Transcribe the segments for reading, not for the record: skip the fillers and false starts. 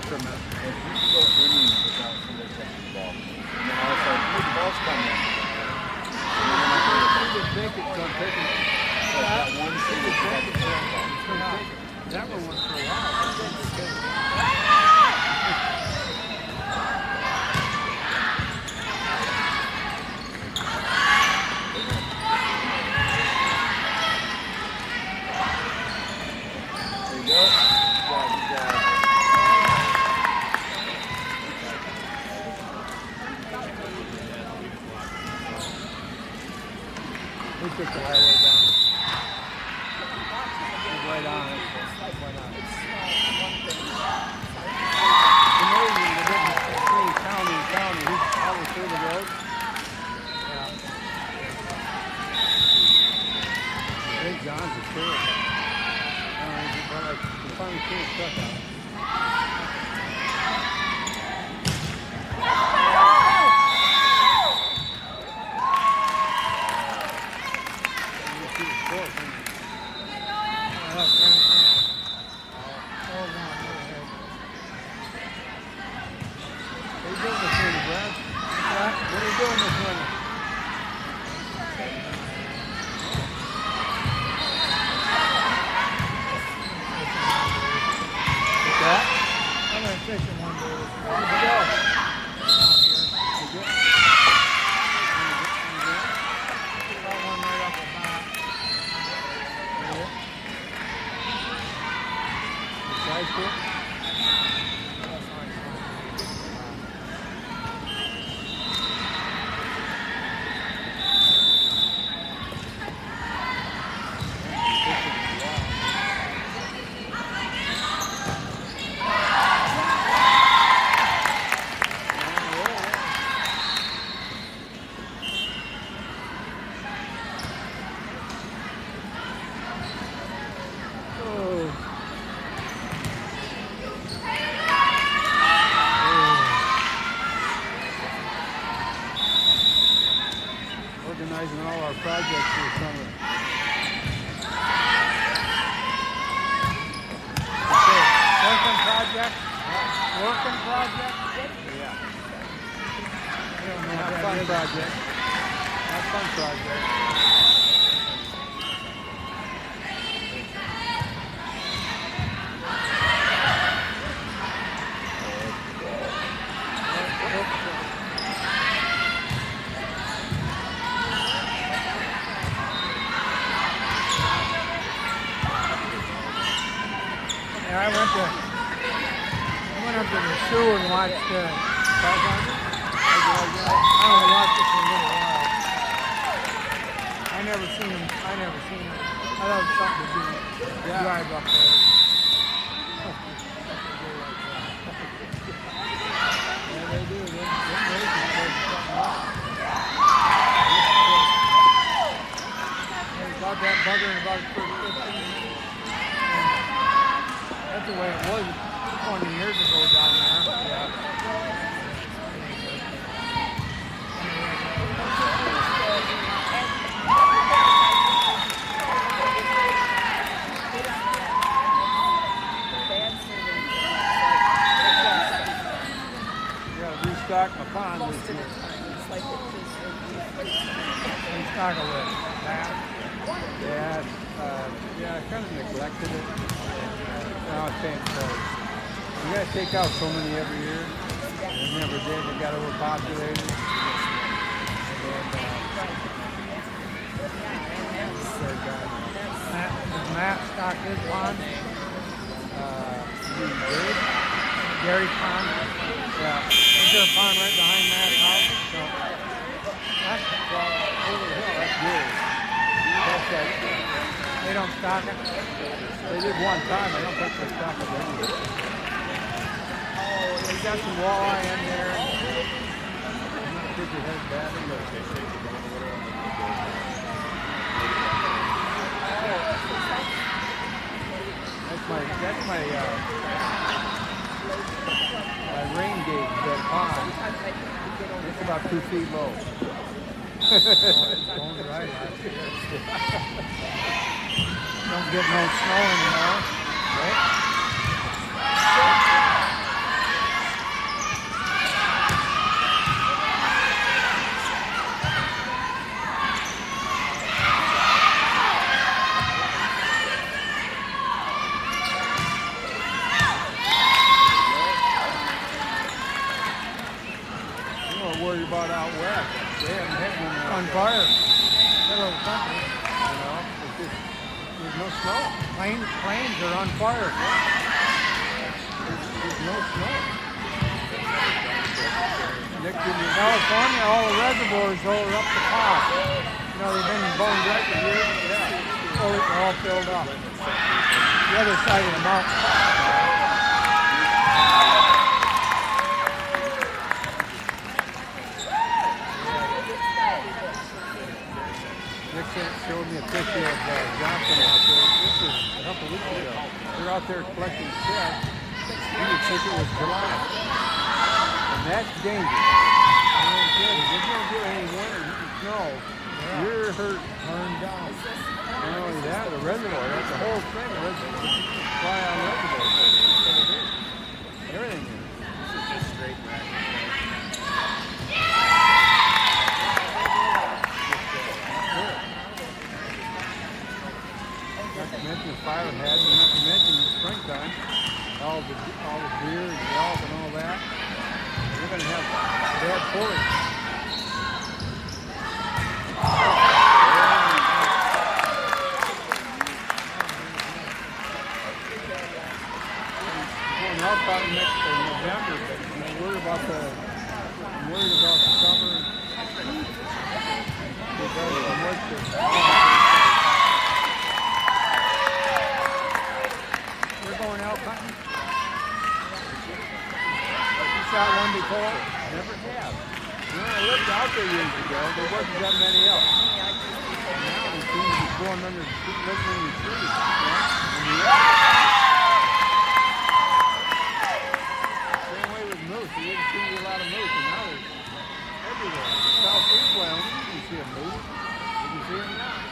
after him. Like, you could go innings without somebody touching the ball. And then all of a sudden, hey, the ball's coming. You would think it's going to take him. So that one thing is like the ball. It's going to take him. That one went for a while. There you go. Good job. He took the right way down. He's right on it. Right on it. Amazing the difference between county and county. He's always through the road. Yeah. Big John's a kid. You finally see his truck out. Organizing all our projects for the summer. Okay, working project? Working project? Yeah. Have fun project. Have fun project. I went up to the zoo and watched I only watched it for a little while. I never seen him. I thought it was something to do. Drive up there. Yeah, they do. They're amazing. They got that bugger in about 15. That's the way it was 20 years ago down there. Yeah. Yeah, restock my pond this year. Restock a little. Yeah, I kind of neglected it. Now it's paying for it. You gotta take out so many every year. They never did. They got overpopulated. Matt stocked his pond. Gary's pond. Yeah. Is there a pond right behind Matt's house? So that's over the hill. That's good. That's it. They don't stock it. They did one time. I don't think they stock it anymore. Oh, they got some walleye in there. I'm not sure if it has bad. That's my rain gauge, that pond. It's about 2 feet low. It's going right out here. Don't get no snow anymore, right? They haven't had one on like fire. Hello, country. you know, it's just, there's no snow. Planes are on fire. There's no snow. Next thing you know, California, all the reservoirs are up the top. You know, they've been bone dry for years. Yeah. Oh, they're all filled up. The other side of the mountain. Nick showed me a picture of Johnson out there. This is a couple weeks ago. They're out there collecting shit. You would think it was July. And that's dangerous. If you're going to get any winter snow, you're hurt. Burned down. Not only that, the reservoir, that's the whole thing. The reservoir, fly on reservoir. Everything is. This is just straight back. Not to mention the fire hazard, not to mention the springtime, all the deer and elk and all that. You're going to have bad forage. Going out about next November, but I'm worried about the summer. Because of the moisture. Going out hunting? You shot one before? Never have. When I lived out there years ago, there wasn't that many elk. Now they seem to be going under the trees, living in the trees. Same way with moose. You didn't see a lot of moose, and now they're everywhere. Southeast Wyoming, you can see a moose. You can see them now.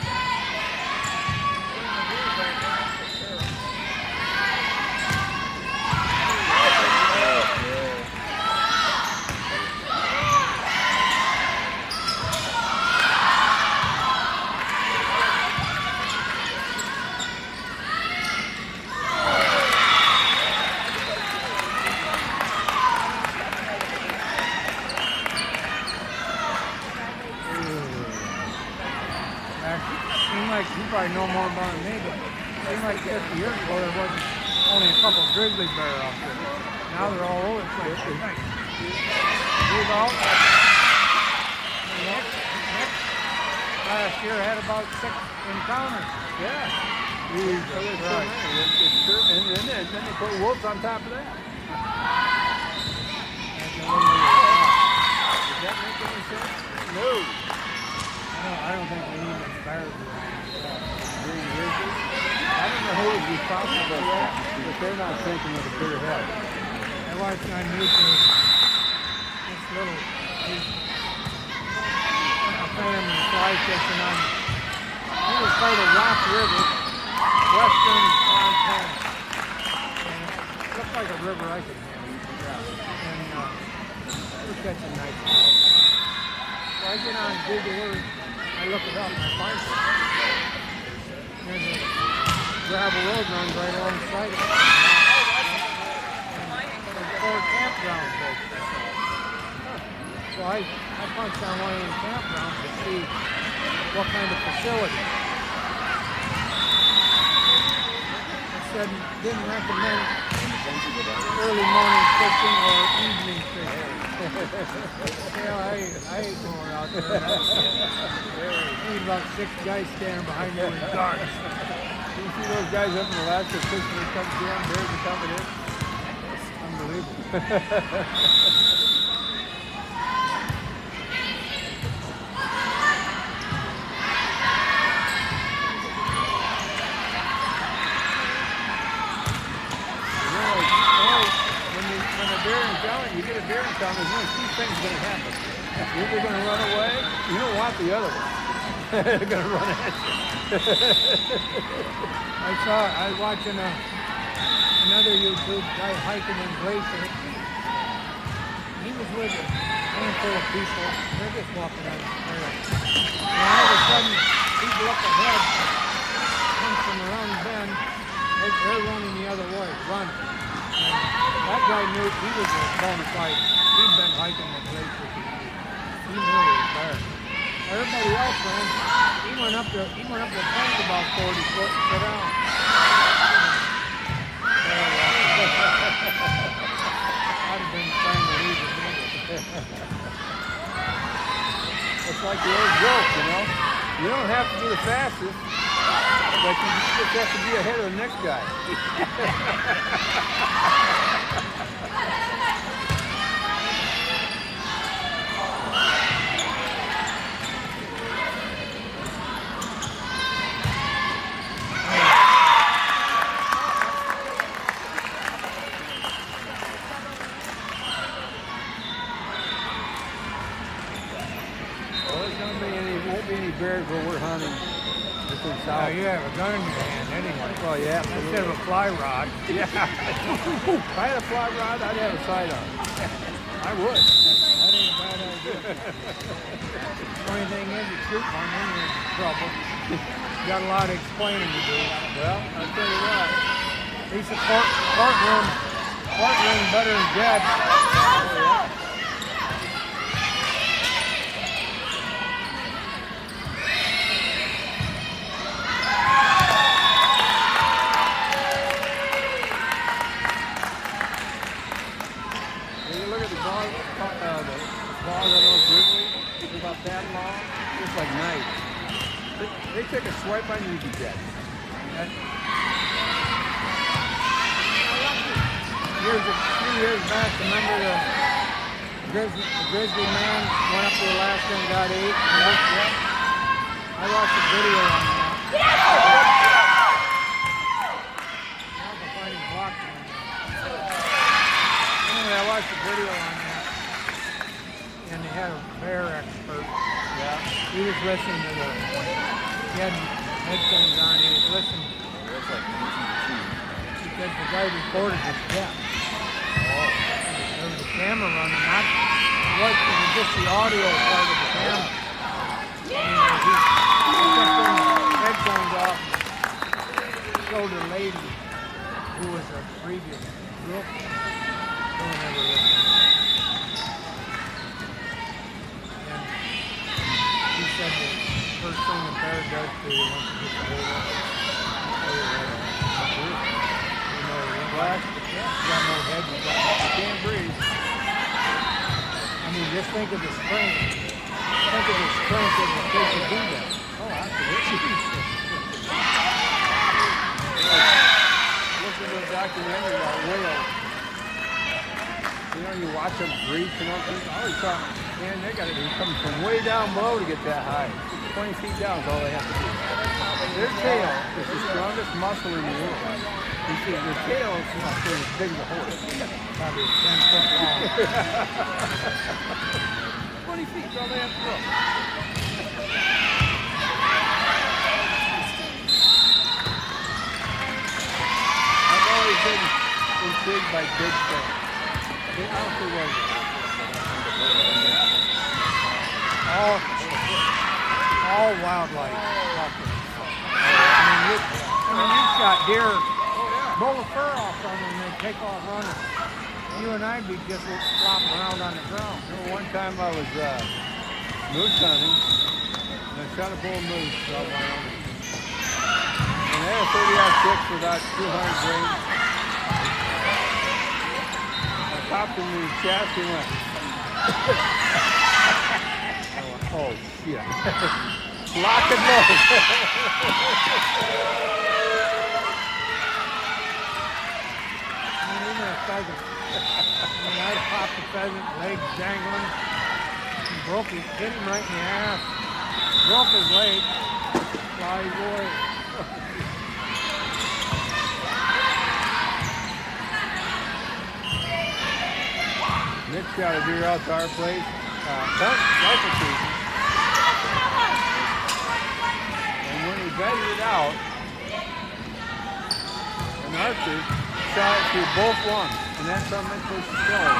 You probably know more about it than me, but it seemed like 50 years ago there wasn't only a couple of grizzly bear out there. Now they're all over the place. Move out. Last year had about 6 encounters. Yeah. Right. And then they put wolves on top of that. Does that make any sense? No. I don't think they need any bears. I don't know who is responsible for that, but they're not thinking of the clear head. I watched on YouTube this little family fly fishing on, it was called the Rock River, western Montana. And it looked like a river I could handle. And we're catching nice trout. So I get on Google Earth, I look it up and I find it. There's a gravel road runs right alongside it. There's 4 campgrounds right there. So I punched on one of them campgrounds to see what kind of facility. It said didn't recommend early morning fishing or evening fishing. I ain't going out there. I need about 6 guys standing behind me with darts. You see those guys up in Alaska fishing with some damn bears are coming in? It's unbelievable. You get a deer encounter, there's only 2 things going to happen. You're either going to run away, you don't want the other one. They're going to run at you. I was watching another YouTube guy hiking in Glacier. He was with a handful of people. They're just walking on the trail. And all of a sudden, people up ahead come from around the bend. They're running the other way, running. And that guy knew he was a bona fide. He'd been hiking the glacier. He He knew he was better. Everybody else, man, he went up the tank about 40 foot and sit down. I'd have been trying to leave the minute. It's like the old joke, you know? You don't have to be the fastest, but you just have to be ahead of the next guy. Bears where we're hunting. This is south. You have a gun in your hand anyway. Well, yeah, instead of a fly rod. Yeah. If I had a fly rod, I'd have a sight on. I would. That ain't a bad idea. The only thing is, you shoot one, then you're in trouble. You got a lot of explaining to do. Well, I'll tell you what. He's a courtroom better than judge. Oh, yeah. About that long, just like knife. They take a swipe on you, you dead. A few years back, remember the grizzly man went up to Alaska and got 8? Yeah. I watched a video on that. Anyway, I watched a video on that. And they had a bear expert. Yeah. He was listening to he had headphones on, he was listening. That's like Because the guy recorded his death. Oh. There was a camera running, it was just the audio part of the camera. He took the headphones off and showed a lady who was a previous rookie. Don't ever listen. He said the first thing the bear does to you once you get the hold of it, you got no head, you can't breathe. I mean, just think of the strength. Think of the strength of the fish to do that. Oh, absolutely. Listen to a documentary about whales. You know, you watch them breathe, you know, I always thought, man, they got to be coming from way down below to get that high. 20 feet down is all they have to do. Their tail is the strongest muscle in the world. You see, their tail is as big as a horse. Probably 10 foot long. 20 feet is all they have to go. I've always been intrigued by big things. They also was all wildlife. I mean, you shot deer, blow the fur off from them, and they take off running. You and I'd be just flopping around on the ground. You know, one time I was moose hunting, and I shot a bull moose out Wyoming. And they had a 30-yard 6 with about 200 grains. I popped him in the chest and went, oh shit. Lock and load. Even a pheasant. I popped the pheasant, legs dangling, and hit him right in the ass. Broke his leg. Fly boy. Mitch shot a deer out to our place. Rifle season. And when he bedded it out, an archer shot it through both lungs, and that's how Mitch was still.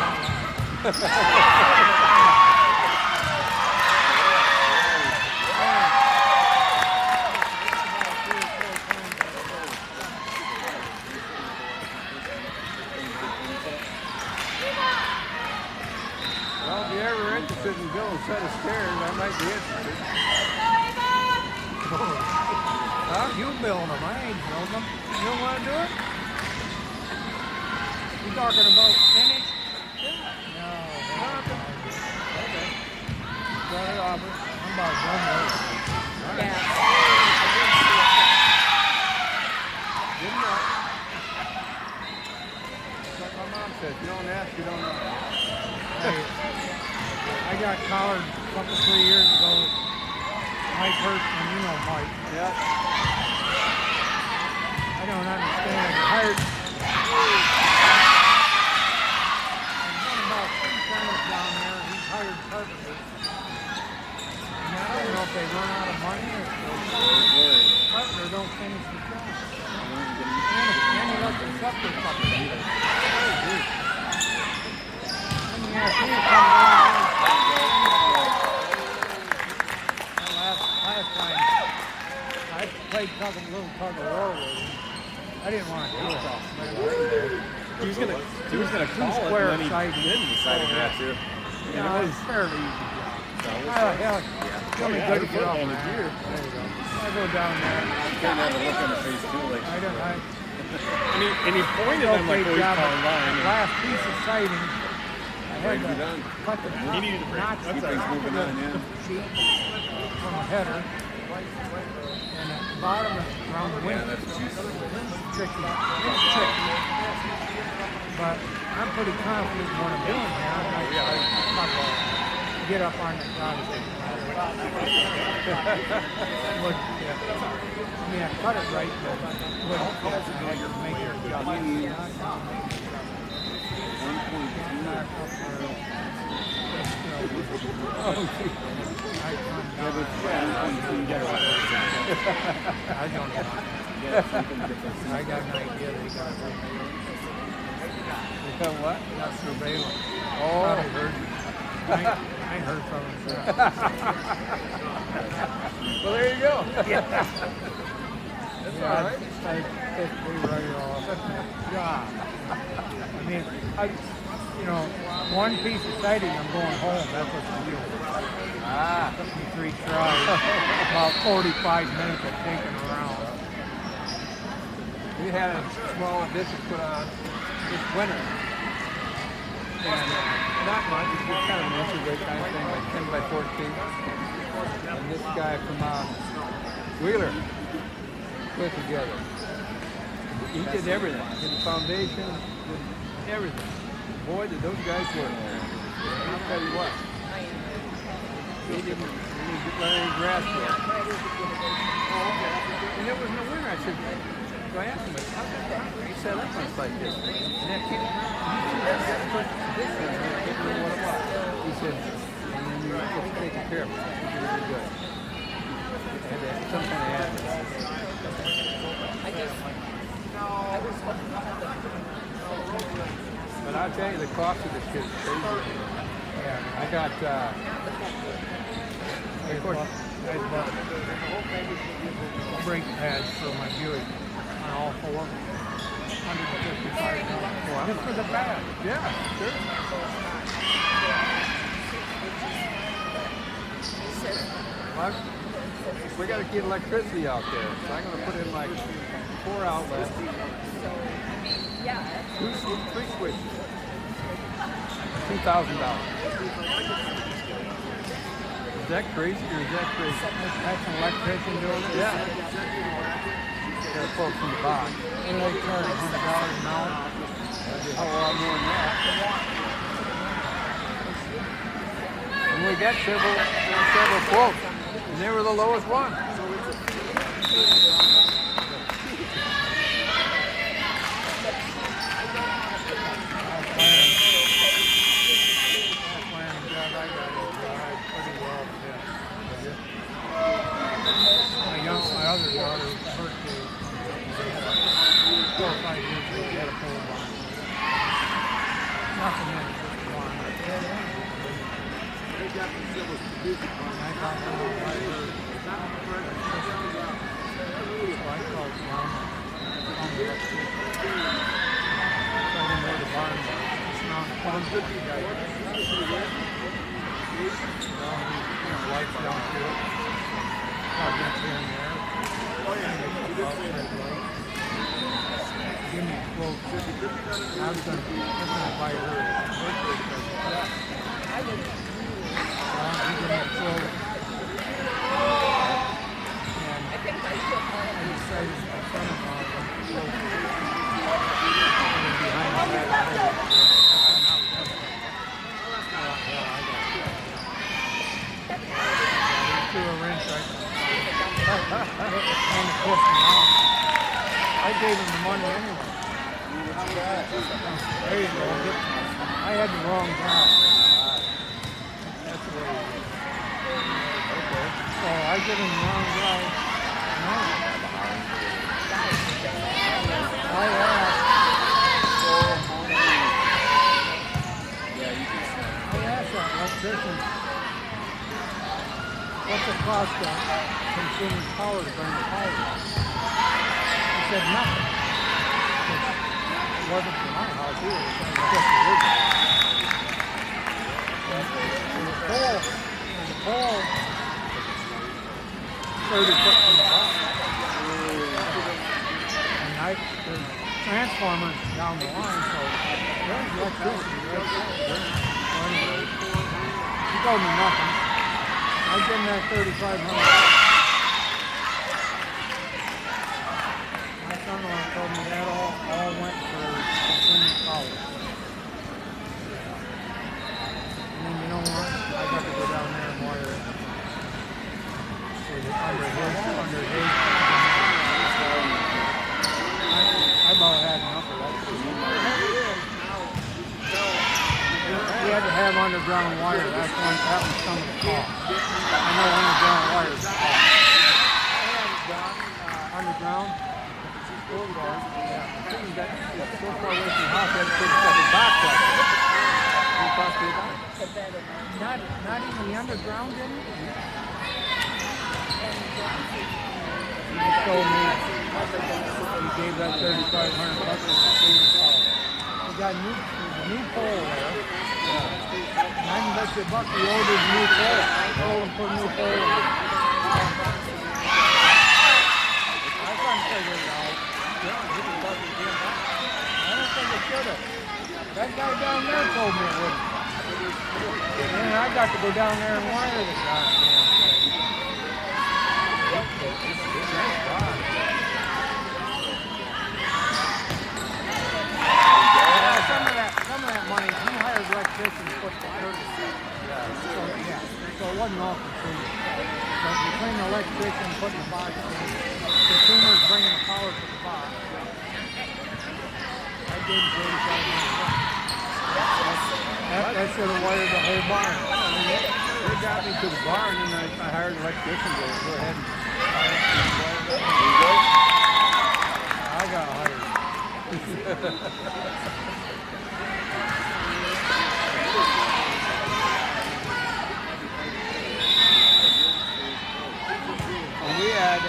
Well, if you're ever interested in building a set of might be interested. Huh? You build them. I ain't build them. You don't want to do it? You talking about finish? No. Okay. Got it off. I'm about done with it. Yeah. Good enough. Like my mom says, you don't ask, you don't know. I got collared a couple, 3 years ago. Mike Hurstman, you know Mike. Yeah. I don't understand. He hired. I've done about 3 centers down there. He's hired carpenters. And I don't know if they run out of money or carpenter don't finish the job. And he lets the sucker fucker do it. And he asked me to come down. Last time I played a little tug of war with him. I didn't want to do it. He was gonna call it, square and then side. he didn't decide not to. You know, it's fairly easy job. Hell, it's only good to get off my gear. There you go. I go down there. Can't have a look on the face too, like. I don't. And he pointed at him like, oh, he's calling line. Last piece of siding, I had Ready to be done. to cut the He needed a break. notch Keep things moving on, yeah. sheet from the header, and at the bottom around the wing. Yeah, that's Tricky. It's tricky. But I'm pretty confident in what I'm doing here. I get up on the goddamn. I mean, I cut it right, but I had to make it I don't know. I got an idea they got You know what? got surveillance. Oh. Probably heard. I heard from him. Well, there you go. That's all right. I pissed me right off. God. I mean, you know, one piece of siding, I'm going home. That's what's the deal. Took me 3 tries. About 45 minutes of taking around. We had a small addition put on this winter. And not much, it's just kind of an entry kind of thing, like 10 by 14. And this guy from Wheeler put it together. He did everything. Did the foundation, did everything. Boy, did those guys work. I'll tell you what. He didn't let any grass grow. And there was no winter. I said, so I asked him, how did you set up on a site this? And that came, that put this in there, I didn't know what it was. He said, and then you have to take care of it. It's really good. And some kind of admin. But I'll tell you, the cost of this shit is crazy. Yeah, I got, of course, I bought brake pads for my Buick on all 4. $155. Just for the pad. yeah, sure. Well, we got to get electricity out there, so I'm going to put in like 4 outlets, 3 switches, $2,000. Is that crazy or is that crazy? That's an electrician doing it? Yeah. Got to pull it from the box. And they charge $100 an hour. Oh, well, I'm more than that. And we got several quotes, and they were the lowest one. My other daughter's birthday, 4 or 5 years ago, we had a pole barn. Nothing in it, just one. And I thought, well, I heard. So I called John. So I didn't know the barn was. It's not fun. lights down to it. Projects here and there. Give me a quote. I was going to invite her to her birthday because he gave me a quote. And I decided my son-in-law was behind the back. To a wrench, and it pissed me off. I gave him the money anyway. There you go. I had the wrong guy. That's the way it is. Okay. So I give him the wrong guy. No. I asked that electrician, what's the cost of consuming power to burn the power? He said nothing. It wasn't for my house either. It was just the original. And the pole, 30 foot from the bottom. And there's transformers down the line, so there's electricity right there. Anyway, he told me nothing. I give him that $3,500. My son-in-law told me that all went for consuming power. And then you know what? I got to go down there and wire it. So that under his. I about had enough of that. We had to have underground wire. That was some of the cost. I know underground wire is cost. Underground? Yeah. That's so far away from the house, I had to take a couple back up. What cost you that? Not even the underground, didn't it? He told me he gave that $3,500 to we got there's a new pole there. And I can bet you $1 he ordered a new pole. Told him put a new pole in. I couldn't figure it out. I don't think it should have. That guy down there told me it wouldn't. And I got to go down there and wire the goddamn thing. Some of that money, he hired electricians to put the curtains in. So it wasn't all consumers. But between the electrician putting the box in, consumers bringing the power to the box, I gave him $3,500. That should have wired the whole barn. They got me to the barn, and I hired an electrician to go ahead and wire it. I got hired. We had,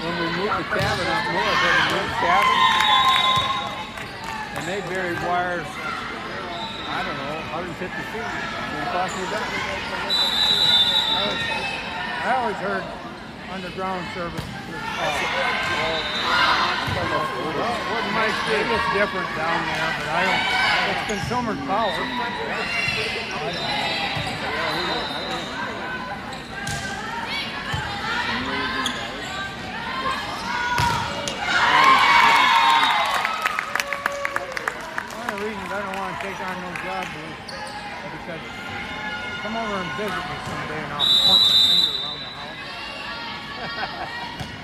when we moved the cabin up north, we moved the cabin, and they buried wires, I don't know, 150 feet. It cost me that. I always heard underground service was wasn't my state. It's different down there, but I don't. It's consumer power. One of the reasons I don't want to take on no job is because come over and visit me someday, and I'll point my finger around the house.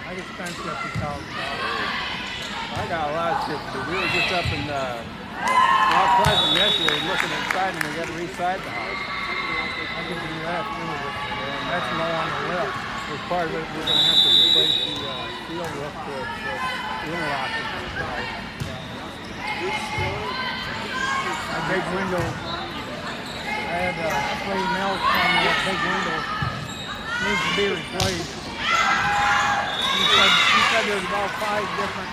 I just spent $50,000. I got a lot of shit to do. We were just up in Mount Pleasant yesterday looking inside, and we got to re-side the house. I can do that too. That's low on the list. As part of it, we're going to have to replace the steel roof to interlocking the house. My big window, I had Clay Mills on that big window. Needs to be replaced. He said there's about 5 different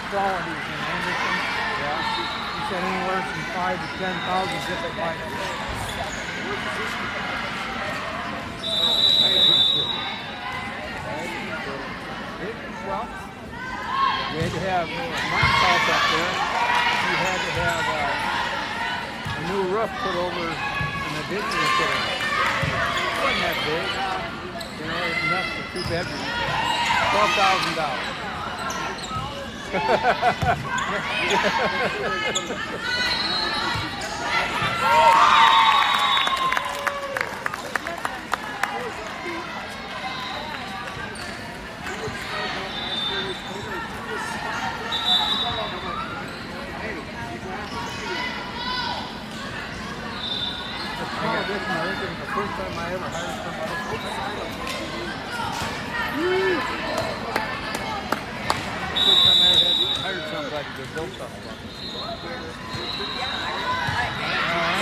qualities in Anderson. Yeah. He said anywhere from 5 to 10,000 if it bites. Well, we had to have mom's house up there. We had to have a new roof put over an addition to put in. It wasn't that big. You know, enough for 2 bedrooms. $12,000. I think it was the first time I ever hired somebody. First time I ever hired somebody to build something. I'm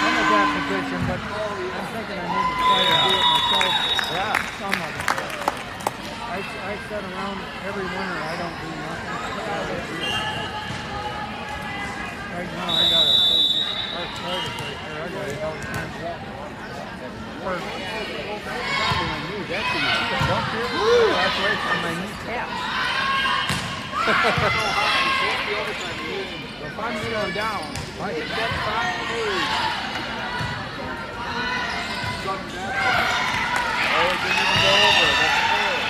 at that position, but I'm thinking I need to try to do it myself. Yeah. Some of it. I sit around every winter. I don't do nothing. Right now I got a arthritis right there. I got it all the time. That's right on my kneecap. If I'm kneeling down, I hit that spot. Oh, it didn't even go over. That's cool.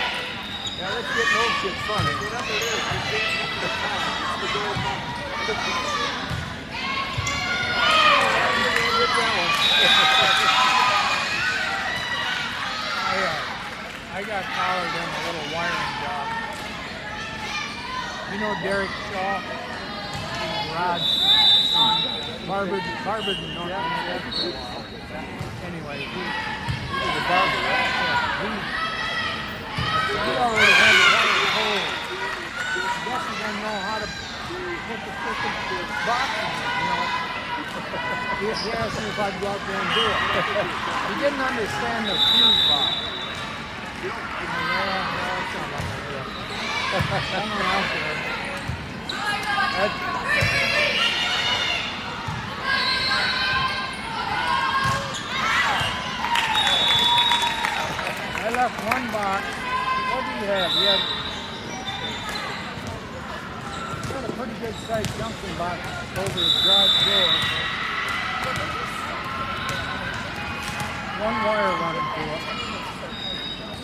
Now let's get no shit funny. Get up there. I got collared in a little wiring job. You know Derek Shaw? Rod's son. Barber did not know that for a while. Anyway, he was a barber, right? Yeah, he already had the wire pulled. I guess he didn't know how to put the system to his box, you know. He asked me if I'd go out there and do it. He didn't understand the fuse box. I left one box. What do you have? You had a pretty good sized junction box over his garage door. One wire running to it.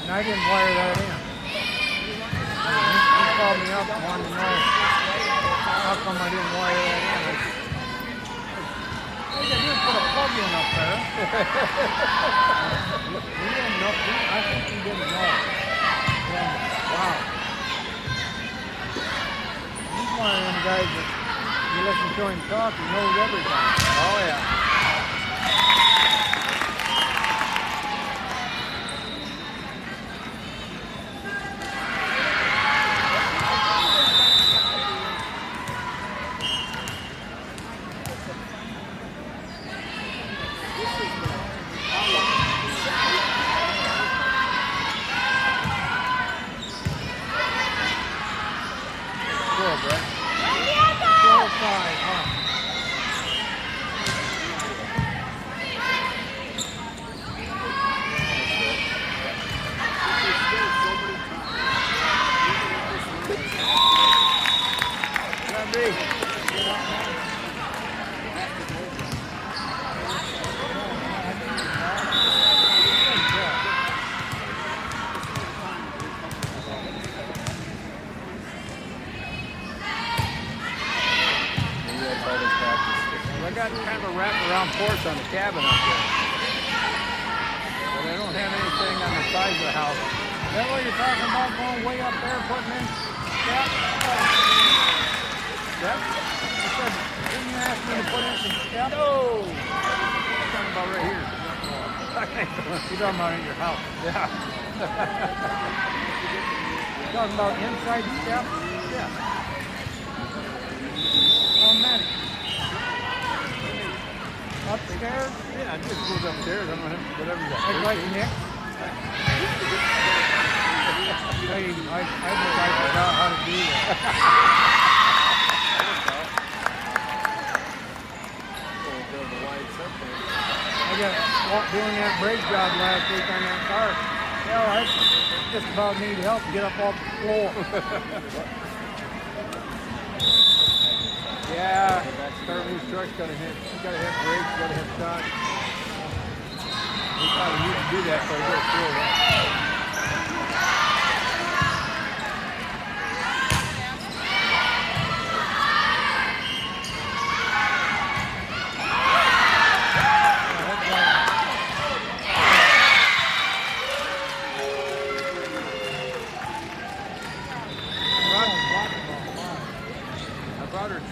And I didn't wire that in. He called me up and wanted to know how come I didn't wire that in. I said, you put a plug in up there. He didn't know. I think he didn't know. And, wow. He's one of them guys that you listen to him talk, he knows everything. Oh, yeah. Porch on the cabin up there. But they don't have anything on the sides of the house. Is that what you're talking about, going way up there, putting in steps? Steps? I said, didn't you ask me to put in some steps? No! I'm talking about right here. You're talking about in your house? Yeah. You're talking about inside steps? Yeah. How many? Upstairs? Yeah, it just goes upstairs. I'm gonna have whatever you got. Like Nick? I forgot how to do that. I got doing that brake job last week on that car. Hell, I just about need help to get up off the floor. Yeah, Starley's truck's gotta hit. You gotta hit brakes, you gotta hit shock. We probably need to do that so I get through it.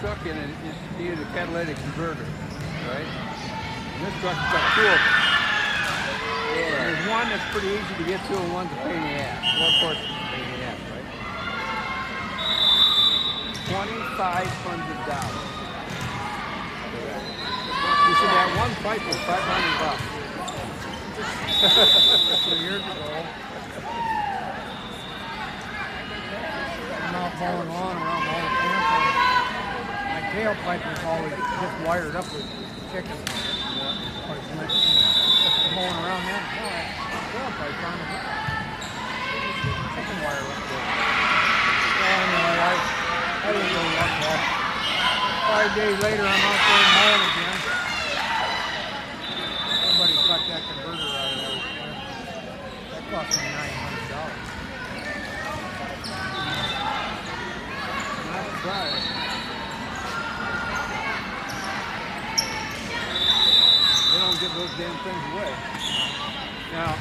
Truck in it needed a catalytic converter, right? And this truck's got two of them. Yeah. There's one that's pretty easy to get to and one's a pain in the ass. Well, of course, it's a pain in the ass, right? $2,500. You see, that one pipe was $500. 2 years ago. I'm out mowing lawn around all the campers. Tailpipe was always just wired up with chicken. I was mowing around that. Tailpipe on the chicken wire up there. So anyway, I didn't really like that. 5 days later, I'm out there mowing again. Somebody cut that converter out of there. That cost me $900. Not surprised. They don't give those damn things away. Now,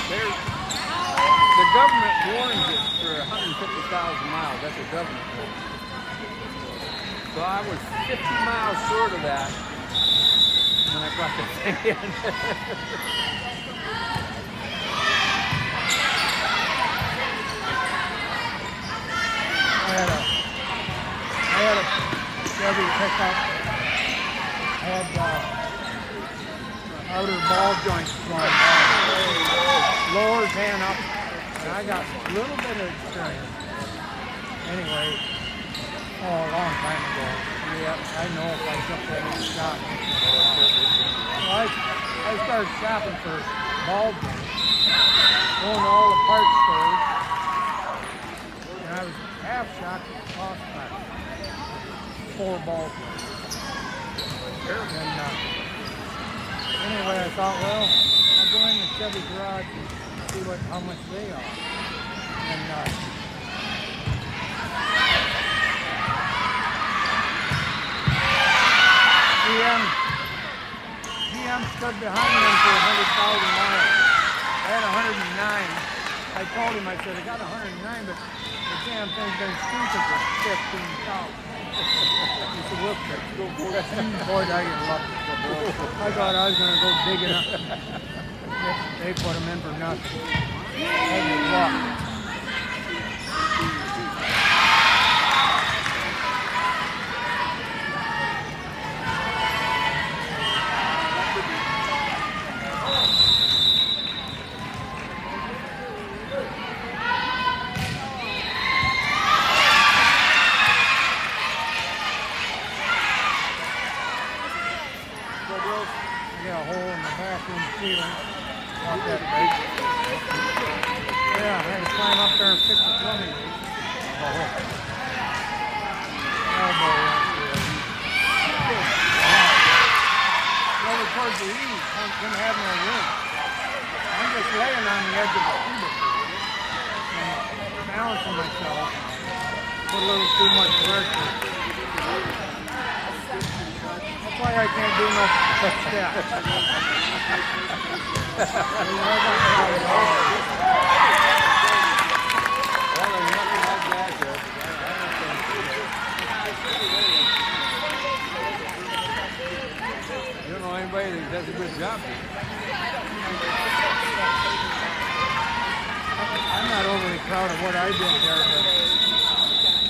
the government warns it for 150,000 miles. That's a government warning. So I was 50 miles short of that when I brought the thing in. I had a Chevy pickup. I had outer ball joints going lower pan up, and I got a little bit of experience. Anyway, a long time ago. Yeah, I know if I took that in the shop. So I started shopping for ball joints, going to all the parts stores, and I was half shocked at the cost factor. 4 ball joints. And, anyway, I thought, well, I'll go in the Chevy garage and see how much they are. And GM stood behind them for 100,000 miles. I had 109. I told him, I said, I got 109, but the damn thing's been stupid for 15,000. He said, look, boy, I get lucky. I thought I was going to go digging up. They put them in for nothing. I get luck. Yeah, I had to climb up there and fix the plumbing. Elbow over towards the east, didn't have no room. I'm just laying on the edge of the cubicle and balancing myself. Put a little too much pressure. That's why I can't do no steps. You don't know anybody that does a good job. I'm not overly proud of what I did there, but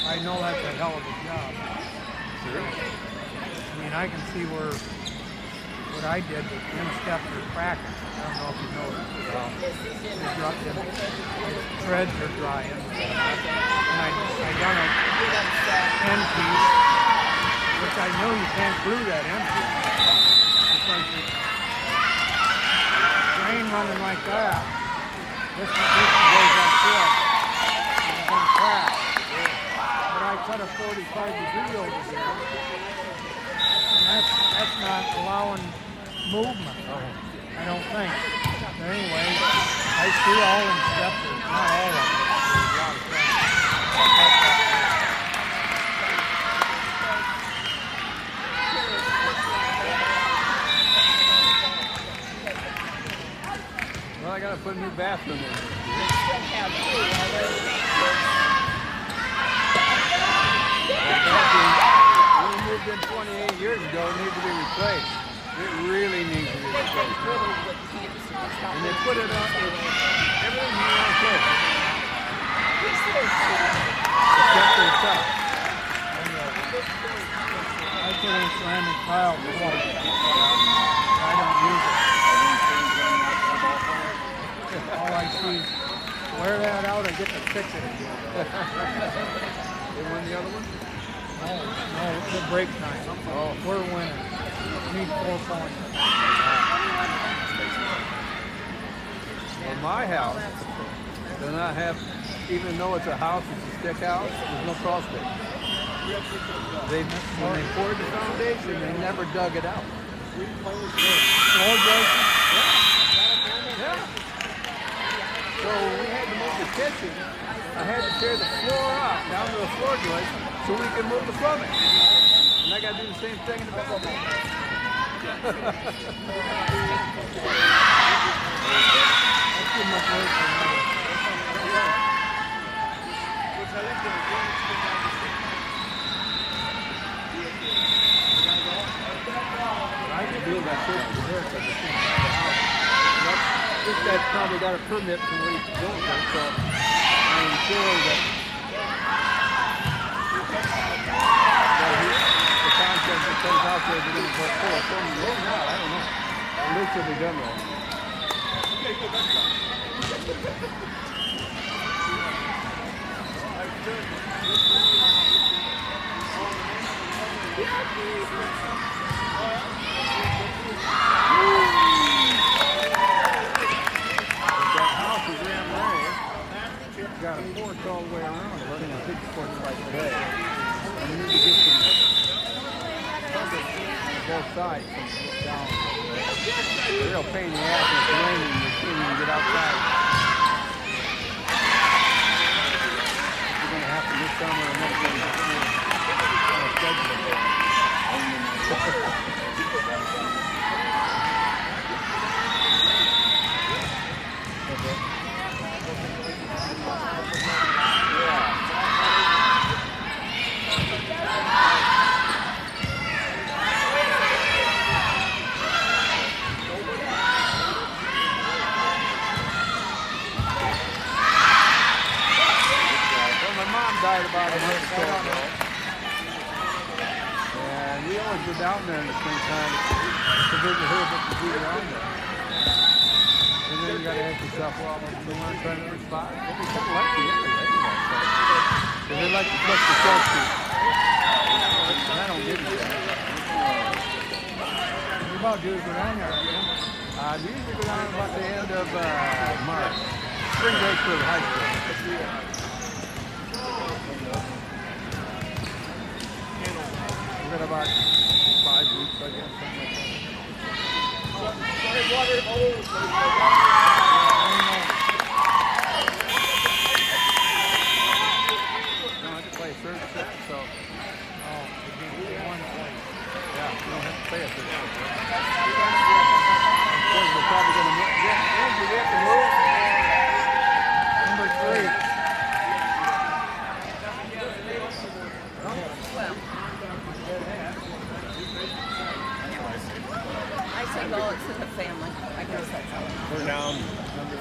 I know that's a hell of a job. Sure. I mean, I can see where what I did with insteps are cracking. I don't know if you noticed. The threads are drying. And I done an end piece, which I know you can't glue that end piece. You places. Rain running like that. This goes like this. It's gonna crack. But I cut a 45-degree over here. And that's not allowing movement. I don't think. But anyway, I see all them steps, not all of them. There's a lot of things. Well, I gotta put a new bathroom in. Still have two already. We moved in 28 years ago. It needs to be replaced. It really needs to be replaced. And they put it on. Everything's in the right place. Except for the top. I put in ceramic tile before. I don't use it. All I see is wear that out and get to fix it again. They won the other one? No, it's a break time. Oh. We're winning. We need 4 points. Well, my house does not have, even though it's a house, it's a stick house, there's no crawl space. When they poured the foundation, they never dug it out. Floor breaking? Yeah. So we had to move the kitchen. I had to tear the floor out down to the floor joist so we could move the plumbing. And I got to do the same thing in the bathroom. That's too much work for me. I can do that kitchen here because it's inside the house. This guy's probably got a permit from where he's going there, so I'm sure that the contractor comes out there to get his full permit. Maybe not, I don't know. At least it'll be done right. Got a porch all the way around. We're running a big porch like today. And we need to get some cover on both sides from down. Real pain in the ass when it's raining. You can't even get outside. You're going to have to this summer or next summer on a schedule. Died about a month or so ago. And we always go down there in the springtime to visit her, but to do around there. And then you got to ask yourself, well, do you want to try another spot? Well, we kind of like the area anyway. Because they like to flex the shelf sheet. And I don't give you that. You're about due to go down there, aren't you? We usually go down about the end of March. Spring break for the high school. We got about 5 weeks, I guess, something like that. No, I just play a third set, so. Yeah, you don't have to play a third set. Of course, we're probably going to move. Yeah, we have to move. Number 3. I said, well, it's in the family. I guess that's how it is. We're down Number